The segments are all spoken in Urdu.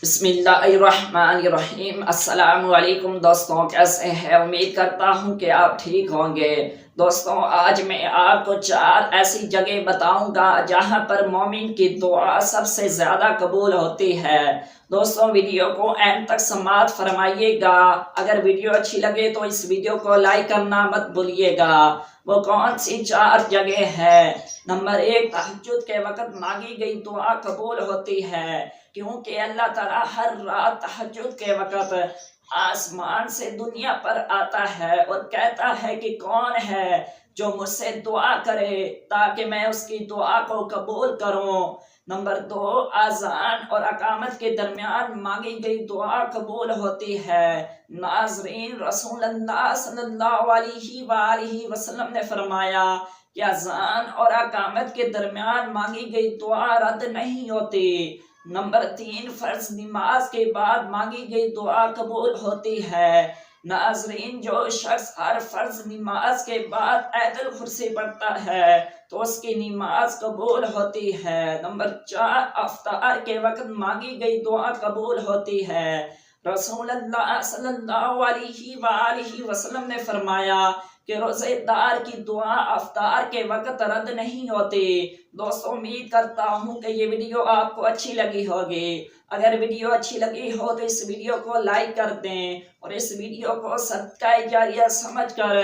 بسم اللہ الرحمن الرحیم۔ السلام علیکم دوستوں، کیسے ہیں؟ امید کرتا ہوں کہ آپ ٹھیک ہوں گے۔ دوستوں، آج میں آپ کو 4 ایسی جگہ بتاؤں گا جہاں پر مومن کی دعا سب سے زیادہ قبول ہوتی ہے۔ دوستوں، ویڈیو کو اینڈ تک سماعت فرمائیے گا۔ اگر ویڈیو اچھی لگے تو اس ویڈیو کو لائک کرنا مت بھولیے گا۔ وہ کون سی 4 جگہ ہے؟ نمبر 1، تہجد کے وقت مانگی گئی دعا قبول ہوتی ہے، کیونکہ اللہ تعالیٰ ہر رات تہجد کے وقت آسمان سے دنیا پر آتا ہے اور کہتا ہے کہ کون ہے جو مجھ سے دعا کرے تاکہ میں اس کی دعا کو قبول کروں۔ نمبر 2، اذان اور اقامت کے درمیان مانگی گئی دعا قبول ہوتی ہے۔ ناظرین، رسول اللہ صلی اللہ علیہ وآلہ وسلم نے فرمایا کہ اذان اور اقامت کے درمیان مانگی گئی دعا رد نہیں ہوتی۔ نمبر 3، فرض نماز کے بعد مانگی گئی دعا قبول ہوتی ہے۔ ناظرین، جو شخص ہر فرض نماز کے بعد آیت الکرسی پڑھتا ہے تو اس کی نماز قبول ہوتی ہے۔ نمبر 4، افطار کے وقت مانگی گئی دعا قبول ہوتی ہے۔ رسول اللہ صلی اللہ علیہ وآلہ وسلم نے فرمایا کہ روزے دار کی دعا افطار کے وقت رد نہیں ہوتی۔ دوستوں، امید کرتا ہوں کہ یہ ویڈیو آپ کو اچھی لگی ہوگی۔ اگر ویڈیو اچھی لگی ہو تو اس ویڈیو کو لائک کر دیں اور اس ویڈیو کو صدقہ جاریہ سمجھ کر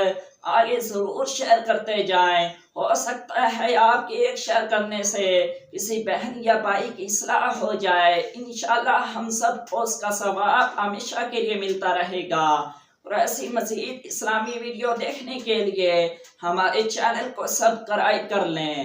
آگے ضرور شیئر کرتے جائیں۔ ہو سکتا ہے آپ کے ایک شیئر کرنے سے کسی بہن یا بھائی کی اصلاح ہو جائے۔ انشاءاللہ ہم سب کو اس کا ثواب ہمیشہ کے لیے ملتا رہے گا۔ اور ایسی مزید اسلامی ویڈیو دیکھنے کے لیے ہمارے چینل کو سبسکرائب کر لیں۔